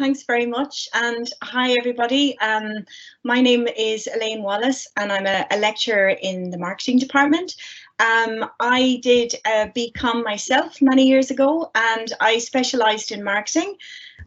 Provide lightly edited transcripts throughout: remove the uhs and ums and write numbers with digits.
Thanks very much, and hi everybody. My name is Elaine Wallace and I'm a lecturer in the marketing department. I did a BCom myself many years ago and I specialised in marketing.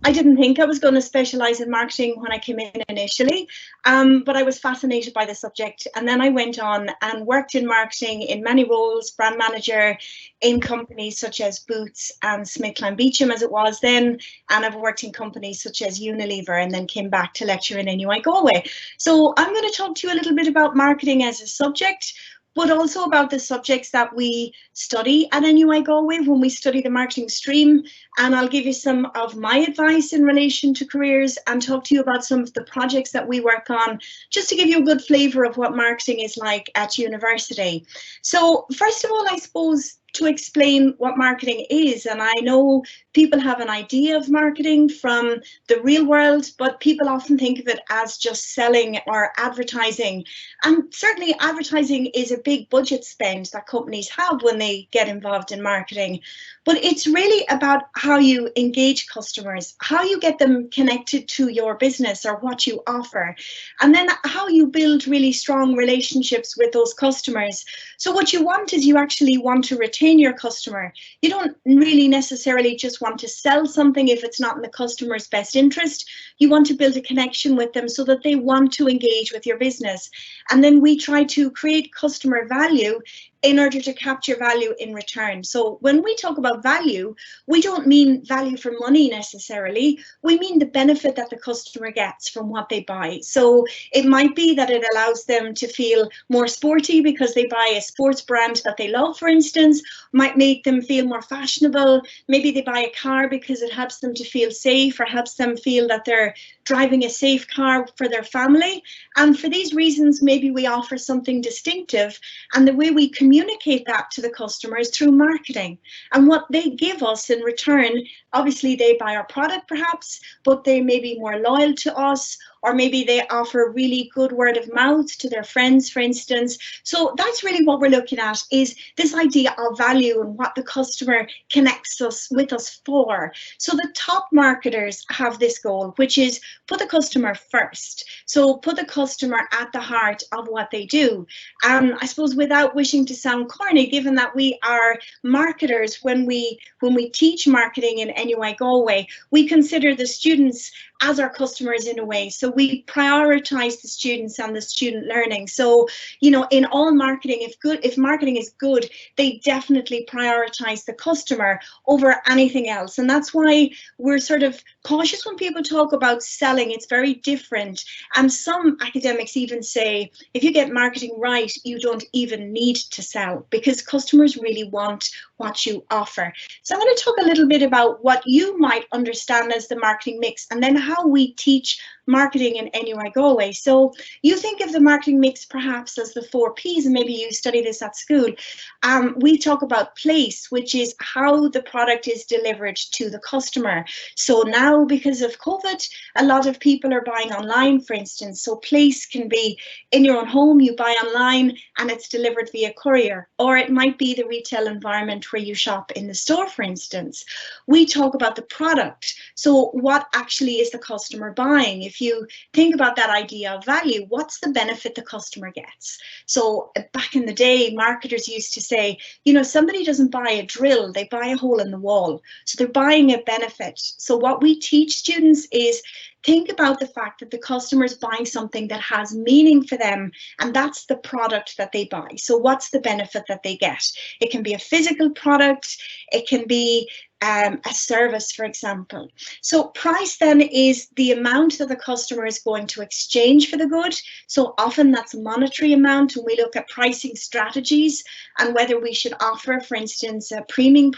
I didn't think I was going to specialise in marketing when I came in initially, but I was fascinated by the subject, and then I went on and worked in marketing in many roles, brand manager in companies such as Boots and Smith Beecham as it was then, and I've worked in companies such as Unilever and then came back to lecture in NUI Galway. So I'm going to talk to you a little bit about marketing as a subject, but also about the subjects that we study at NUI Galway when we study the marketing stream. And I'll give you some of my advice in relation to careers and talk to you about some of the projects that we work on, just to give you a good flavour of what marketing is like at university. So first of all, I suppose to explain what marketing is, and I know people have an idea of marketing from the real world, but people often think of it as just selling or advertising. And certainly advertising is a big budget spend that companies have when they get involved in marketing. But it's really about how you engage customers, how you get them connected to your business or what you offer, and then how you build really strong relationships with those customers. So what you want is you actually want to retain your customer. You don't really necessarily just want to sell something if it's not in the customer's best interest. You want to build a connection with them so that they want to engage with your business. And then we try to create customer value in order to capture value in return. So when we talk about value, we don't mean value for money necessarily. We mean the benefit that the customer gets from what they buy. So it might be that it allows them to feel more sporty because they buy a sports brand that they love, for instance, might make them feel more fashionable. Maybe they buy a car because it helps them to feel safe or helps them feel that they're driving a safe car for their family. And for these reasons, maybe we offer something distinctive, and the way we communicate that to the customers through marketing. And what they give us in return, obviously they buy our product perhaps, but they may be more loyal to us, or maybe they offer really good word of mouth to their friends, for instance. So that's really what we're looking at, is this idea of value and what the customer connects us with us for. So the top marketers have this goal, which is put the customer first. So put the customer at the heart of what they do. I suppose without wishing to sound corny, given that we are marketers, when we teach marketing in NUI Galway, we consider the students as our customers in a way. So we prioritize the students and the student learning. So, you know, in all marketing, if marketing is good, they definitely prioritize the customer over anything else. And that's why we're sort of cautious when people talk about selling. It's very different. And some academics even say, if you get marketing right, you don't even need to sell, because customers really want what you offer. So I'm going to talk a little bit about what you might understand as the marketing mix, and then how we teach marketing in NUI Galway. So you think of the marketing mix perhaps as the 4 Ps, and maybe you study this at school. We talk about place, which is how the product is delivered to the customer. So now, because of COVID, a lot of people are buying online, for instance. So place can be in your own home, you buy online and it's delivered via courier, or it might be the retail environment where you shop in the store, for instance. We talk about the product. So what actually is the customer buying? If you think about that idea of value, what's the benefit the customer gets? So back in the day, marketers used to say, you know, somebody doesn't buy a drill, they buy a hole in the wall. So they're buying a benefit. So what we teach students is think about the fact that the customer is buying something that has meaning for them, and that's the product that they buy. So what's the benefit that they get? It can be a physical product, it can be a service, for example. So price then is the amount that the customer is going to exchange for the good. So often that's a monetary amount, and we look at pricing strategies and whether we should offer, for instance, a premium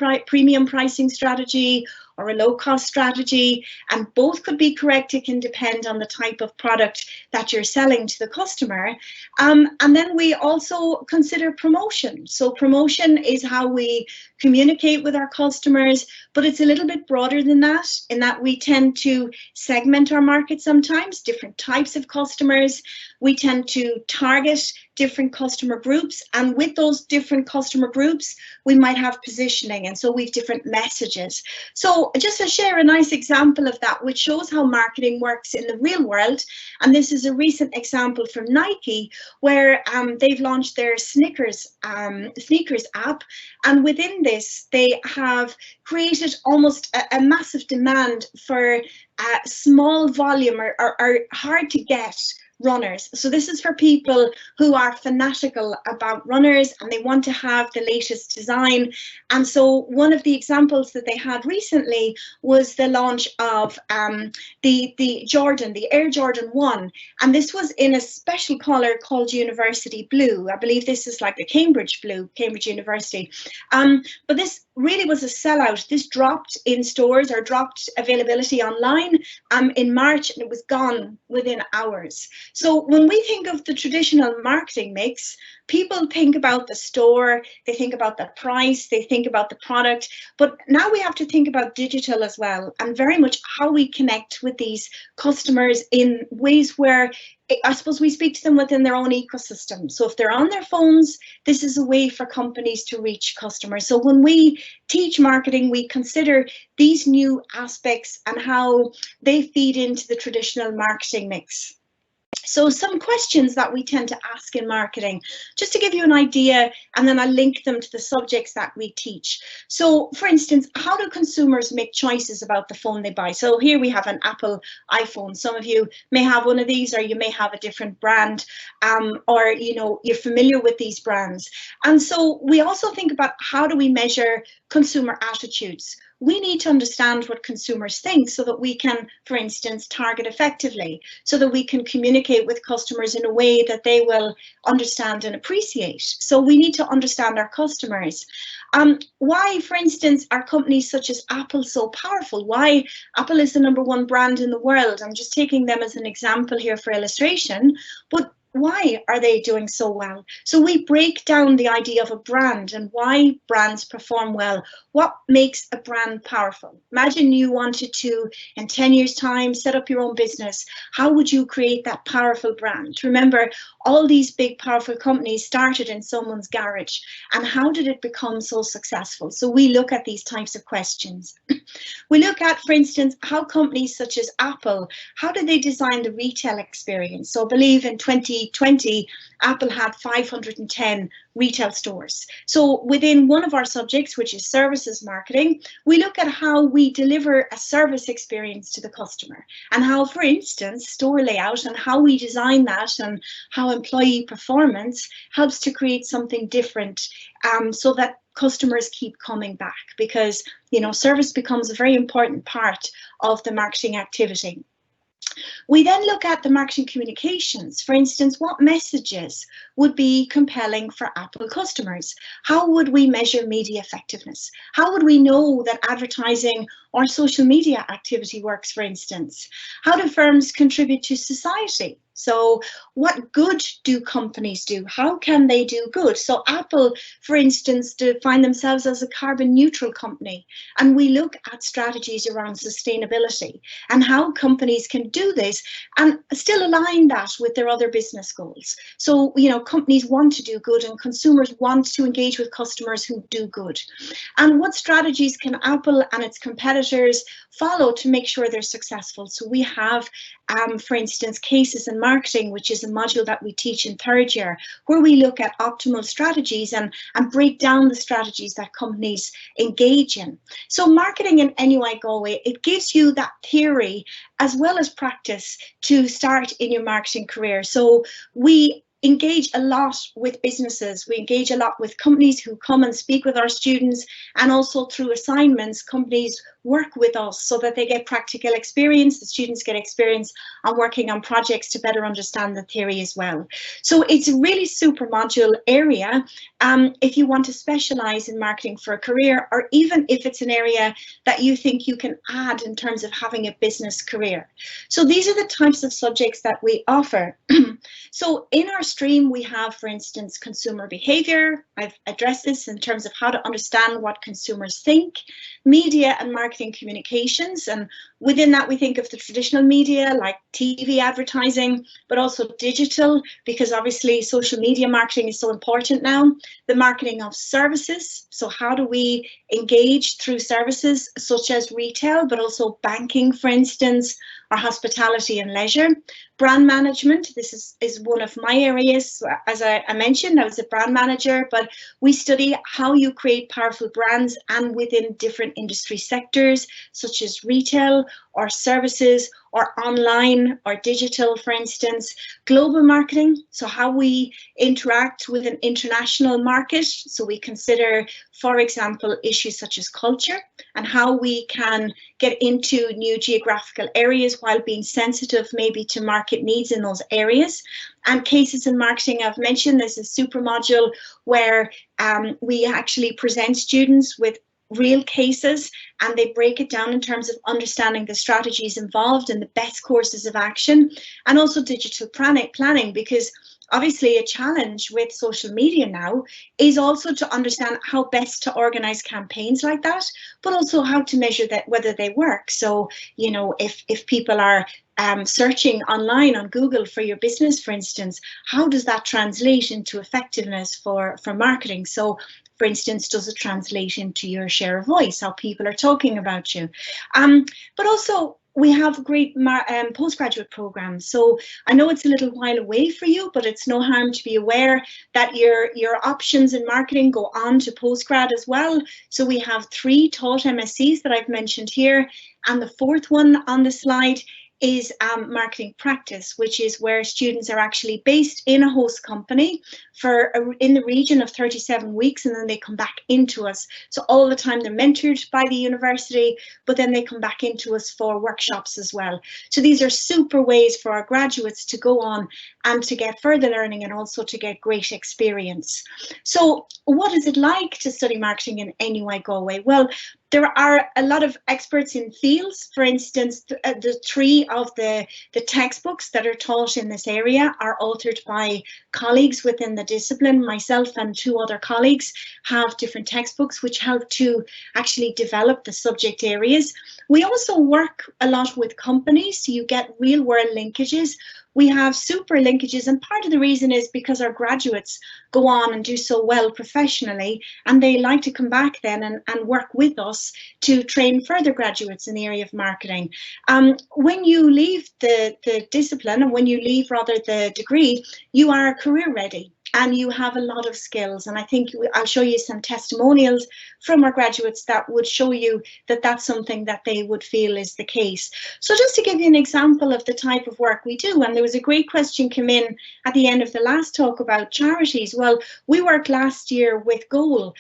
pricing strategy or a low-cost strategy, and both could be correct. It can depend on the type of product that you're selling to the customer. And then we also consider promotion. So promotion is how we communicate with our customers, but it's a little bit broader than that, in that we tend to segment our market sometimes, different types of customers. We tend to target different customer groups, and with those different customer groups, we might have positioning, and so we've different messages. So just to share a nice example of that, which shows how marketing works in the real world, and this is a recent example from Nike, where they've launched their sneakers app, and within this, they have created almost a massive demand for small volume or hard to get runners. So this is for people who are fanatical about runners and they want to have the latest design. And so one of the examples that they had recently was the launch of the Air Jordan 1. And this was in a special color called University Blue. I believe this is like the Cambridge Blue, Cambridge University. But this really was a sellout. This dropped in stores, or dropped availability online in March, and it was gone within hours. So when we think of the traditional marketing mix, people think about the store, they think about the price, they think about the product, but now we have to think about digital as well, and very much how we connect with these customers in ways where I suppose we speak to them within their own ecosystem. So if they're on their phones, this is a way for companies to reach customers. So when we teach marketing, we consider these new aspects and how they feed into the traditional marketing mix. So some questions that we tend to ask in marketing, just to give you an idea, and then I link them to the subjects that we teach. So for instance, how do consumers make choices about the phone they buy? So here we have an Apple iPhone. Some of you may have one of these, or you may have a different brand, or you're familiar with these brands. And so we also think about, how do we measure consumer attitudes? We need to understand what consumers think so that we can, for instance, target effectively, so that we can communicate with customers in a way that they will understand and appreciate. So we need to understand our customers. Why, for instance, are companies such as Apple so powerful? Why Apple is the #1 brand in the world? I'm just taking them as an example here for illustration, but why are they doing so well? So we break down the idea of a brand and why brands perform well. What makes a brand powerful? Imagine you wanted to, in 10 years' time, set up your own business. How would you create that powerful brand? Remember, all these big, powerful companies started in someone's garage. And how did it become so successful? So we look at these types of questions. We look at, for instance, how companies such as Apple, how did they design the retail experience? So I believe in 2020, Apple had 510 retail stores. So within one of our subjects, which is services marketing, we look at how we deliver a service experience to the customer, and how, for instance, store layout and how we design that, and how employee performance helps to create something different, so that customers keep coming back, because service becomes a very important part of the marketing activity. We then look at the marketing communications. For instance, what messages would be compelling for Apple customers? How would we measure media effectiveness? How would we know that advertising or social media activity works, for instance? How do firms contribute to society? So what good do companies do? How can they do good? So Apple, for instance, define themselves as a carbon neutral company, and we look at strategies around sustainability and how companies can do this and still align that with their other business goals. So, companies want to do good and consumers want to engage with customers who do good. And what strategies can Apple and its competitors follow to make sure they're successful? So we have, for instance, cases in marketing, which is a module that we teach in 3rd year, where we look at optimal strategies and break down the strategies that companies engage in. So marketing in NUI Galway, it gives you that theory as well as practice to start in your marketing career. So we engage a lot with businesses. We engage a lot with companies who come and speak with our students, and also through assignments, companies work with us so that they get practical experience. The students get experience on working on projects to better understand the theory as well. So it's a really super module area if you want to specialize in marketing for a career, or even if it's an area that you think you can add in terms of having a business career. So these are the types of subjects that we offer. So in our stream, we have, for instance, consumer behavior. I've addressed this in terms of how to understand what consumers think, media and marketing communications. And within that, we think of the traditional media like TV advertising, but also digital, because obviously social media marketing is so important now. The marketing of services. So how do we engage through services such as retail, but also banking, for instance, or hospitality and leisure. Brand management, this is one of my areas. As I mentioned, I was a brand manager, but we study how you create powerful brands and within different industry sectors, such as retail or services or online or digital, for instance. Global marketing, so how we interact with an international market. So we consider, for example, issues such as culture and how we can get into new geographical areas while being sensitive maybe to market needs in those areas. And cases in marketing, I've mentioned, there's a super module where we actually present students with real cases and they break it down in terms of understanding the strategies involved and the best courses of action, and also digital planning, because obviously a challenge with social media now is also to understand how best to organize campaigns like that, but also how to measure that whether they work. So, you know, if people are searching online on Google for your business, for instance, how does that translate into effectiveness for marketing? So, for instance, does it translate into your share of voice, how people are talking about you? But also, we have great postgraduate programs. So I know it's a little while away for you, but it's no harm to be aware that your options in marketing go on to postgrad as well. So we have 3 taught MSCs that I've mentioned here, and the 4th one on the slide is marketing practice, which is where students are actually based in a host company for in the region of 37 weeks, and then they come back into us. So all the time they're mentored by the university, but then they come back into us for workshops as well. So these are super ways for our graduates to go on and to get further learning and also to get great experience. So what is it like to study marketing in NUI Galway? Well, there are a lot of experts in fields. For instance, the 3 of the textbooks that are taught in this area are authored by colleagues within the discipline. Myself and 2 other colleagues have different textbooks which help to actually develop the subject areas. We also work a lot with companies, so you get real world linkages. We have super linkages, and part of the reason is because our graduates go on and do so well professionally, and they like to come back then and work with us to train further graduates in the area of marketing. When you leave the discipline, and when you leave rather the degree, you are career ready. And you have a lot of skills, and I think I'll show you some testimonials from our graduates that would show you that that's something that they would feel is the case. So just to give you an example of the type of work we do, and there was a great question come in at the end of the last talk about charities. Well, we worked last year with Goal.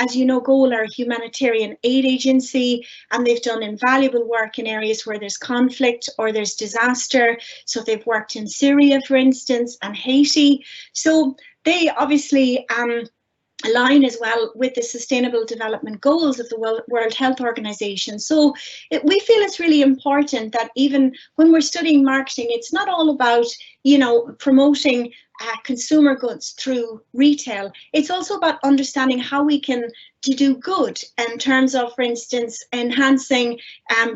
As you know, Goal are a humanitarian aid agency, and they've done invaluable work in areas where there's conflict or there's disaster. So they've worked in Syria, for instance, and Haiti. So they obviously align as well with the Sustainable Development Goals of the World Health Organization. So we feel it's really important that even when we're studying marketing, it's not all about, you know, promoting consumer goods through retail. It's also about understanding how we can do good in terms of, for instance, enhancing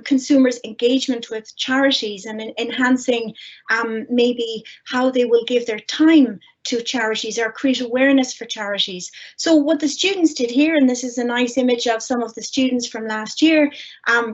consumers' engagement with charities and enhancing maybe how they will give their time to charities or create awareness for charities. So what the students did here, and this is a nice image of some of the students from last year,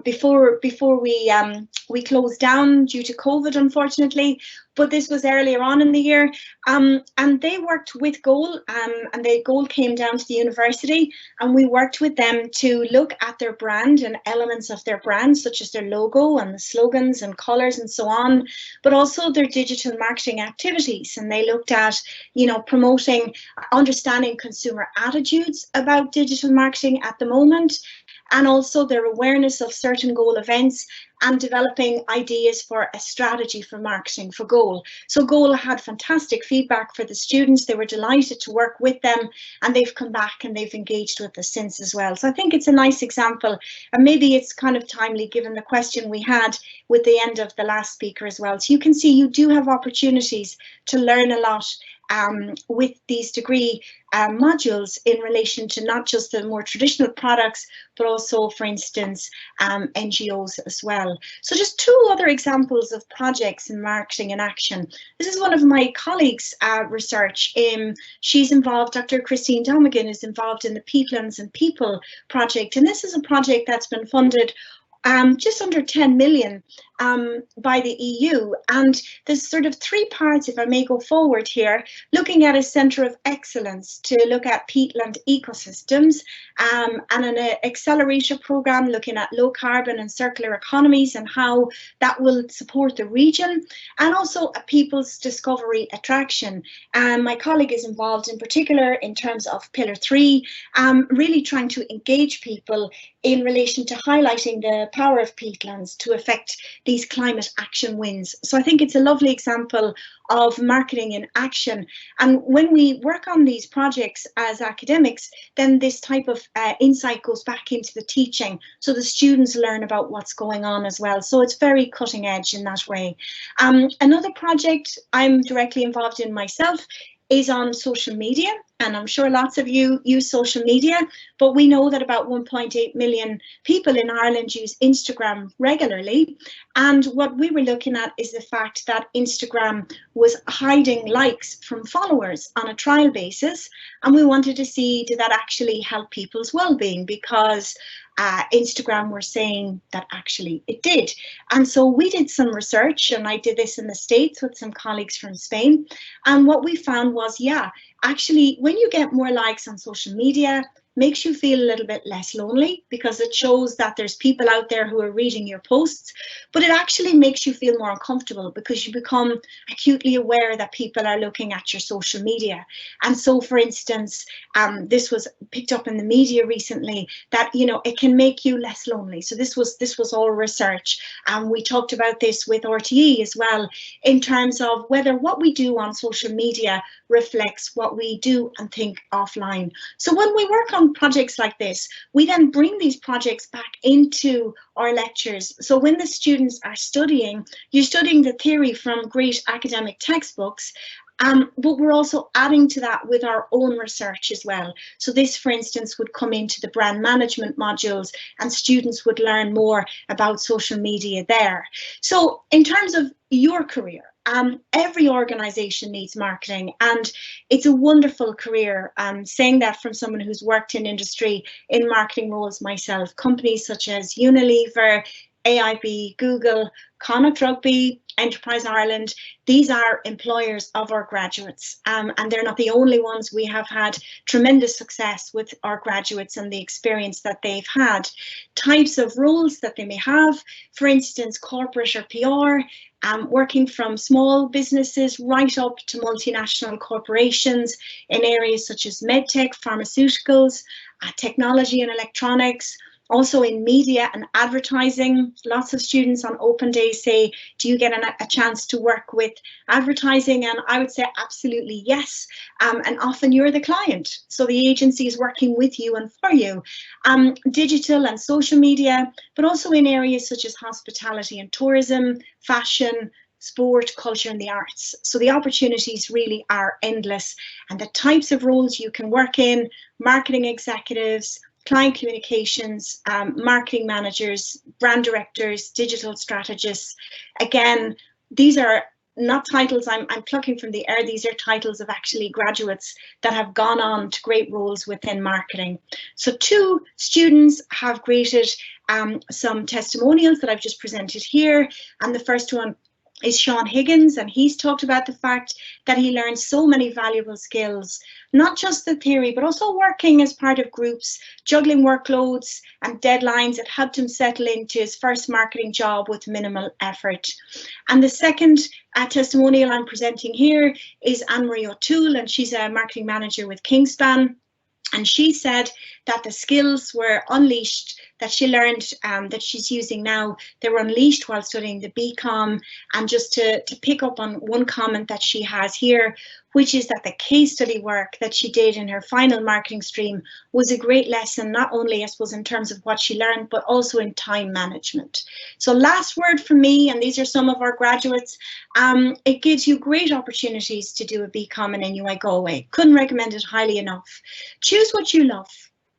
before we closed down due to COVID, unfortunately, but this was earlier on in the year, and they worked with Goal, and Goal came down to the university, and we worked with them to look at their brand and elements of their brand, such as their logo and the slogans and colours and so on, but also their digital marketing activities. And they looked at, you know, promoting, understanding consumer attitudes about digital marketing at the moment, and also their awareness of certain goal events and developing ideas for a strategy for marketing for Goal. So Goal had fantastic feedback for the students. They were delighted to work with them, and they've come back and they've engaged with us since as well. So I think it's a nice example, and maybe it's kind of timely given the question we had with the end of the last speaker as well. So you can see you do have opportunities to learn a lot with these degree modules in relation to not just the more traditional products, but also, for instance, NGOs as well. So just two other examples of projects in marketing in action. This is one of my colleagues' research. She's involved, Dr. Christine Domigan is involved in the Peatlands and People project, and this is a project that's been funded just under 10 million by the EU, and there's sort of three parts, if I may go forward here, looking at a centre of excellence to look at peatland ecosystems, and an accelerator programme looking at low carbon and circular economies and how that will support the region, and also a people's discovery attraction. My colleague is involved in particular in terms of Pillar 3, really trying to engage people in relation to highlighting the power of peatlands to affect these climate action wins. So I think it's a lovely example of marketing in action. And when we work on these projects as academics, then this type of insight goes back into the teaching. So the students learn about what's going on as well. So it's very cutting edge in that way. Another project I'm directly involved in myself is on social media, and I'm sure lots of you use social media, but we know that about 1.8 million people in Ireland use Instagram regularly, and what we were looking at is the fact that Instagram was hiding likes from followers on a trial basis, and we wanted to see, did that actually help people's well-being, because Instagram were saying that actually it did. And so we did some research, and I did this in the States with some colleagues from Spain, and what we found was, yeah, actually when you get more likes on social media, makes you feel a little bit less lonely, because it shows that there's people out there who are reading your posts, but it actually makes you feel more uncomfortable because you become acutely aware that people are looking at your social media. And so, for instance, this was picked up in the media recently, that, you know, it can make you less lonely. So this was all research, and we talked about this with RTE as well, in terms of whether what we do on social media reflects what we do and think offline. So when we work on projects like this, we then bring these projects back into our lectures. So when the students are studying, you're studying the theory from great academic textbooks, but we're also adding to that with our own research as well. So this, for instance, would come into the brand management modules, and students would learn more about social media there. So in terms of your career, every organisation needs marketing, and it's a wonderful career. Saying that from someone who's worked in industry in marketing roles myself, companies such as Unilever, AIB, Google, Connacht Rugby, Enterprise Ireland, these are employers of our graduates, and they're not the only ones. We have had tremendous success with our graduates and the experience that they've had. Types of roles that they may have, for instance, corporate or PR, working from small businesses right up to multinational corporations in areas such as medtech, pharmaceuticals, technology and electronics. Also in media and advertising, lots of students on open days say, do you get a chance to work with advertising? And I would say absolutely yes. And often you're the client. So the agency is working with you and for you. Digital and social media, but also in areas such as hospitality and tourism, fashion, sport, culture and the arts. So the opportunities really are endless. And the types of roles you can work in, marketing executives, client communications, marketing managers, brand directors, digital strategists. Again, these are not titles I'm plucking from the air. These are titles of actually graduates that have gone on to great roles within marketing. So two students have created some testimonials that I've just presented here. And the first one is Sean Higgins, and he's talked about the fact that he learned so many valuable skills, not just the theory, but also working as part of groups, juggling workloads and deadlines that helped him settle into his first marketing job with minimal effort. And the second testimonial I'm presenting here is Anne-Marie O'Toole, and she's a marketing manager with Kingspan. And she said that the skills were unleashed that she learned, that she's using now, they were unleashed while studying the BCom. And just to pick up on one comment that she has here, which is that the case study work that she did in her final marketing stream was a great lesson, not only, I suppose, in terms of what she learned, but also in time management. So last word from me, and these are some of our graduates, it gives you great opportunities to do a BCom in NUI Galway. Couldn't recommend it highly enough. Choose what you love.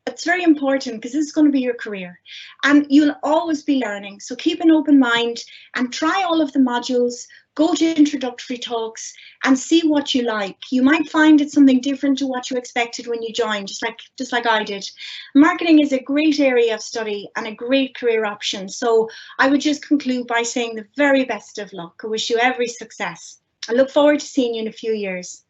It's very important because this is going to be your career and you'll always be learning. So keep an open mind and try all of the modules, go to introductory talks and see what you like. You might find it's something different to what you expected when you joined, just like I did. Marketing is a great area of study and a great career option. So I would just conclude by saying the very best of luck. I wish you every success. I look forward to seeing you in a few years.